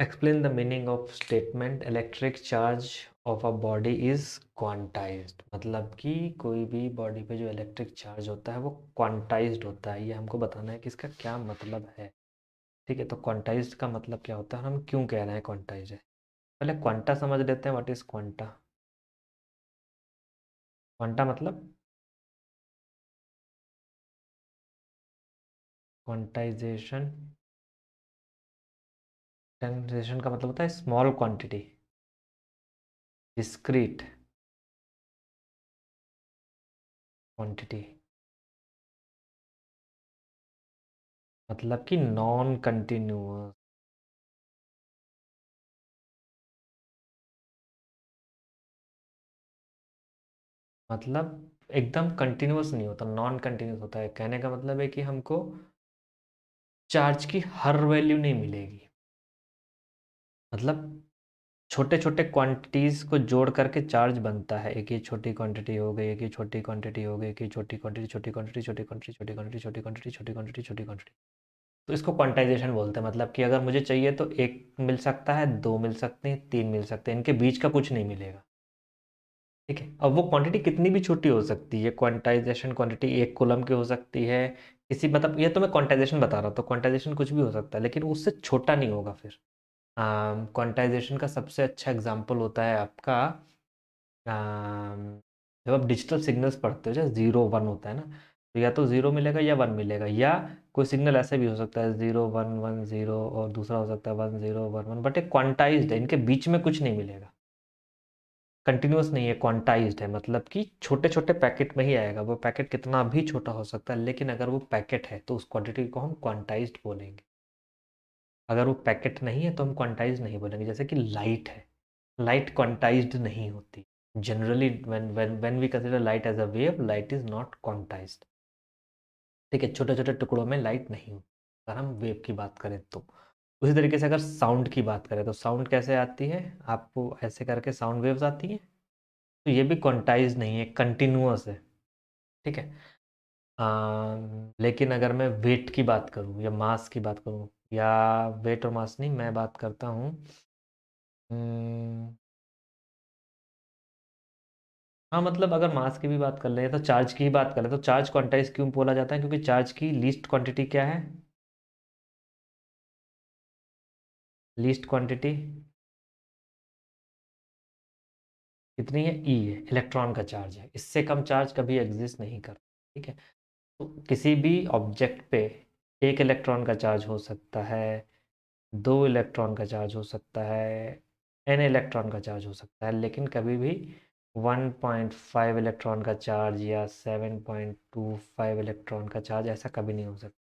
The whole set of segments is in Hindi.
Explain the meaning of statement electric charge of a body is quantized. मतलब कि कोई भी बॉडी पे जो इलेक्ट्रिक चार्ज होता है वो क्वांटाइज्ड होता है। ये हमको बताना है कि इसका क्या मतलब है। ठीक है, तो क्वांटाइज्ड का मतलब क्या होता है और हम क्यों कह रहे हैं क्वांटाइज्ड है। पहले क्वांटा समझ लेते हैं। What is quanta? क्वांटा मतलब क्वांटाइजेशन। क्वांटाइजेशन का मतलब होता है स्मॉल क्वांटिटी, डिस्क्रीट क्वांटिटी, मतलब कि नॉन कंटिन्यूअस। मतलब एकदम कंटिन्यूअस नहीं होता, नॉन कंटिन्यूअस होता है। कहने का मतलब है कि हमको चार्ज की हर वैल्यू नहीं मिलेगी। मतलब छोटे छोटे क्वांटिटीज को जोड़ करके चार्ज बनता है। एक ये छोटी क्वांटिटी हो गई, एक ये छोटी क्वांटिटी हो गई, एक ये छोटी क्वांटिटी, छोटी क्वांटिटी, छोटी क्वांटिटी, छोटी क्वांटिटी, छोटी क्वांटिटी, छोटी क्वांटिटी, छोटी क्वांटिटी। तो इसको क्वांटाइजेशन बोलते हैं। मतलब कि अगर मुझे चाहिए तो एक मिल सकता है, दो मिल सकते हैं, तीन मिल सकते हैं, इनके बीच का कुछ नहीं मिलेगा। ठीक है, अब वो क्वांटिटी कितनी भी छोटी हो सकती है। क्वांटाइजेशन क्वांटिटी 1 कूलम की हो सकती है किसी, मतलब ये तो मैं क्वांटाइजेशन बता रहा हूँ, तो क्वांटाइजेशन कुछ भी हो सकता है, लेकिन उससे छोटा नहीं होगा फिर। क्वांटाइजेशन का सबसे अच्छा एग्जांपल होता है आपका जब आप डिजिटल सिग्नल्स पढ़ते हो, जैसे 0 1 होता है ना, तो या तो 0 मिलेगा या 1 मिलेगा, या कोई सिग्नल ऐसे भी हो सकता है 0 1 1 0, और दूसरा हो सकता है 1 0 1 1, बट एक क्वांटाइज्ड है, इनके बीच में कुछ नहीं मिलेगा। कंटिन्यूअस नहीं है, क्वांटाइज्ड है, मतलब कि छोटे छोटे पैकेट में ही आएगा। वो पैकेट कितना भी छोटा हो सकता है, लेकिन अगर वो पैकेट है तो उस क्वांटिटी को हम क्वांटाइज्ड बोलेंगे। अगर वो पैकेट नहीं है तो हम क्वांटाइज्ड नहीं बोलेंगे। जैसे कि लाइट है, लाइट क्वांटाइज्ड नहीं होती। Generally when we consider light as a wave, light is not quantized. ठीक है, छोटे छोटे टुकड़ों में लाइट नहीं होती अगर हम वेव की बात करें तो। उसी तरीके से अगर साउंड की बात करें तो साउंड कैसे आती है, आपको ऐसे करके साउंड वेव्स आती हैं, तो ये भी क्वांटाइज नहीं है, कंटिन्यूअस है। ठीक है। लेकिन अगर मैं वेट की बात करूँ या मास की बात करूँ, या वेट और मास नहीं, मैं बात करता हूँ हम्म, हाँ, मतलब अगर मास की भी बात कर ले तो चार्ज की ही बात करें, तो चार्ज क्वांटाइज क्यों बोला जाता है? क्योंकि चार्ज की लीस्ट क्वांटिटी क्या है? लीस्ट क्वांटिटी कितनी है? ई है, इलेक्ट्रॉन का चार्ज है। इससे कम चार्ज कभी एग्जिस्ट नहीं करता। ठीक है, तो किसी भी ऑब्जेक्ट पे 1 इलेक्ट्रॉन का चार्ज हो सकता है, 2 इलेक्ट्रॉन का चार्ज हो सकता है, n इलेक्ट्रॉन का चार्ज हो सकता है, लेकिन कभी भी 1.5 इलेक्ट्रॉन का चार्ज या 7.25 इलेक्ट्रॉन का चार्ज ऐसा कभी नहीं हो सकता।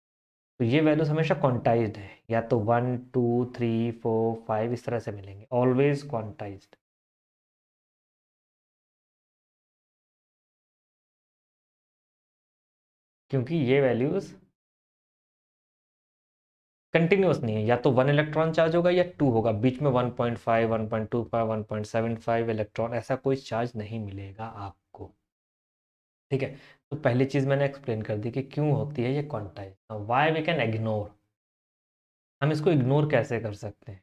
तो ये वैल्यूज हमेशा क्वांटाइज्ड है, या तो 1 2 3 4 5 इस तरह से मिलेंगे, ऑलवेज क्वांटाइज्ड। क्योंकि ये वैल्यूज कंटिन्यूअस नहीं है, या तो 1 इलेक्ट्रॉन चार्ज होगा या 2 होगा, बीच में 1.5 1.25 1.75 इलेक्ट्रॉन, ऐसा कोई चार्ज नहीं मिलेगा आपको। ठीक है, तो पहली चीज मैंने एक्सप्लेन कर दी कि क्यों होती है ये quantize. Why we can ignore, हम इसको इग्नोर कैसे कर सकते हैं?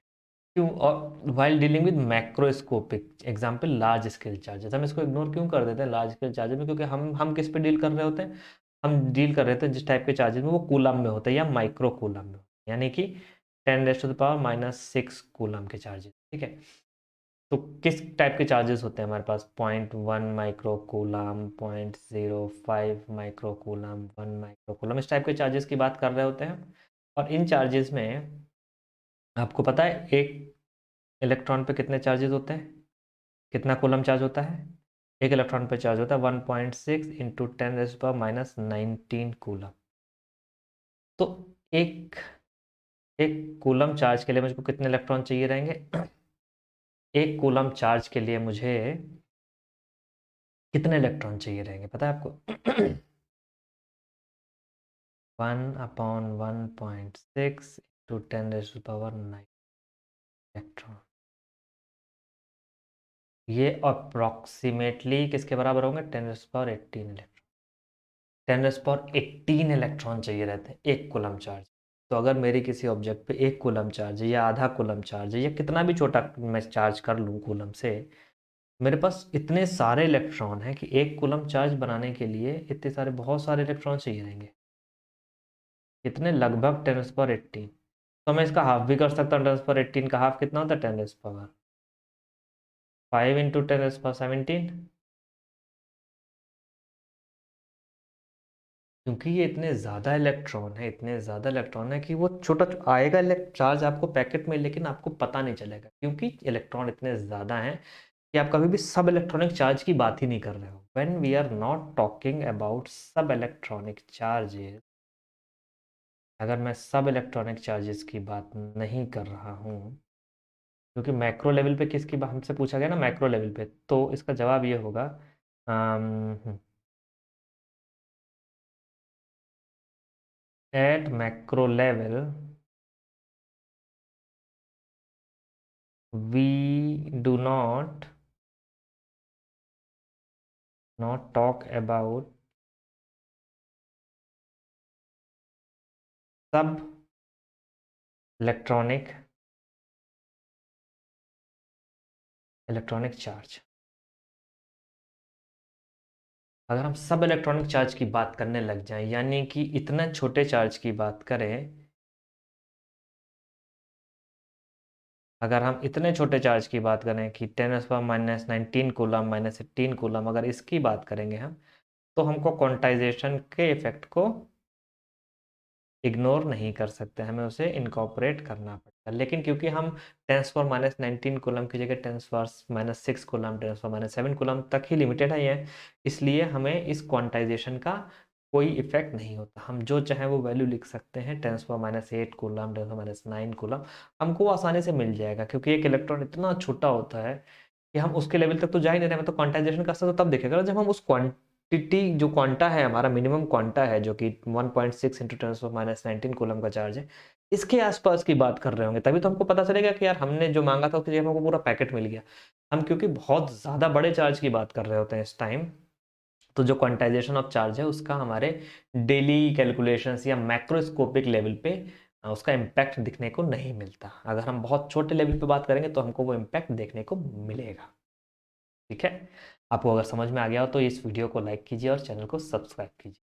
क्यों? और while dealing with macroscopic example large scale charges, हम इसको इग्नोर क्यों कर देते हैं लार्ज स्केल चार्जेस में? क्योंकि हम किस पे डील कर रहे होते हैं? हम डील कर रहे थे जिस टाइप के चार्जेस में, वो कूलम में होते हैं या माइक्रो कूलम में, यानी कि 10⁻⁻⁻⁻⁻⁻⁻⁻⁻⁻⁻⁻⁻⁻⁻⁻⁻⁻⁻⁻⁻⁻⁻⁻⁻⁻ के चार्जेस। तो किस टाइप के चार्जेस होते हैं हमारे पास? 0.1 micro coulomb, 0.05 micro coulomb, 1 micro coulomb, इस टाइप के चार्जेस की बात कर रहे होते हैं। और इन चार्जेस में आपको पता है एक इलेक्ट्रॉन पे कितने चार्जेस होते हैं? कितना कूलम चार्ज होता है? एक इलेक्ट्रॉन पे चार्ज होता है 1.6 इंटू 10⁻⁻19 कूलम। तो एक एक कूलम चार्ज के लिए मुझको कितने इलेक्ट्रॉन चाहिए रहेंगे? एक कूलम चार्ज के लिए मुझे कितने इलेक्ट्रॉन चाहिए रहेंगे, पता है आपको? 1/1.6 इंटू 10⁻⁹ इलेक्ट्रॉन। ये अप्रॉक्सीमेटली किसके बराबर होंगे? 10⁻18 इलेक्ट्रॉन। 10⁻18 इलेक्ट्रॉन चाहिए रहते हैं एक कूलम चार्ज। तो अगर मेरी किसी ऑब्जेक्ट पे 1 कूलम चार्ज है या आधा कूलम चार्ज है या कितना भी छोटा मैं चार्ज कर लूँ कूलम से, मेरे पास इतने सारे इलेक्ट्रॉन हैं कि 1 कूलम चार्ज बनाने के लिए इतने सारे बहुत सारे इलेक्ट्रॉन चाहिए रहेंगे। कितने? लगभग 10⁻18। तो मैं इसका हाफ भी कर सकता हूँ। 10⁻18 का हाफ कितना होता है? 10⁻5 इंटू 10⁻17। क्योंकि ये इतने ज़्यादा इलेक्ट्रॉन है, इतने ज़्यादा इलेक्ट्रॉन है कि वो छोटा आएगा चार्ज आपको पैकेट में, लेकिन आपको पता नहीं चलेगा क्योंकि इलेक्ट्रॉन इतने ज़्यादा हैं कि आप कभी भी सब इलेक्ट्रॉनिक चार्ज की बात ही नहीं कर रहे हो। When we are not talking about sub electronic charges, अगर मैं सब इलेक्ट्रॉनिक चार्जेस की बात नहीं कर रहा हूँ, क्योंकि मैक्रो लेवल पे किसकी बात हमसे पूछा गया ना, मैक्रो लेवल पे, तो इसका जवाब ये होगा at macro level we do not talk about sub electronic charge. अगर हम सब इलेक्ट्रॉनिक चार्ज की बात करने लग जाएं, यानी कि इतने छोटे चार्ज की बात करें, अगर हम इतने छोटे चार्ज की बात करें कि 10⁻−19 कूलम -18 कूलम, अगर इसकी बात करेंगे हम, तो हमको क्वांटाइजेशन के इफेक्ट को इग्नोर नहीं कर सकते, हमें उसे इनकॉर्पोरेट करना पड़ता है। लेकिन क्योंकि हम 10⁻19 कूलम की जगह 10⁻6 कूलम 10⁻7 कूलम तक ही लिमिटेड है ये, इसलिए हमें इस क्वांटाइजेशन का कोई इफेक्ट नहीं होता। हम जो चाहे वो वैल्यू लिख सकते हैं, 10⁻8 कूलम 10⁻9 कूलम, हमको आसानी से मिल जाएगा क्योंकि एक इलेक्ट्रॉन इतना छोटा होता है कि हम उसके लेवल तक तो जा ही नहीं रहे। मैं तो क्वांटाइजेशन कर सकता हूँ तब देखेगा जब हम उस क्वांटिटी, जो क्वांटा है हमारा मिनिमम क्वांटा है, जो कि 1.6 इंटू 10⁻19 कूलम का चार्ज है, इसके आसपास की बात कर रहे होंगे, तभी तो हमको पता चलेगा कि यार हमने जो मांगा था उसकी जगह हमको पूरा पैकेट मिल गया। हम क्योंकि बहुत ज़्यादा बड़े चार्ज की बात कर रहे होते हैं इस टाइम, तो जो क्वांटाइजेशन ऑफ चार्ज है उसका हमारे डेली कैलकुलेशंस या मैक्रोस्कोपिक लेवल पे उसका इम्पैक्ट दिखने को नहीं मिलता। अगर हम बहुत छोटे लेवल पे बात करेंगे तो हमको वो इम्पैक्ट देखने को मिलेगा। ठीक है, आपको अगर समझ में आ गया हो तो इस वीडियो को लाइक कीजिए और चैनल को सब्सक्राइब कीजिए।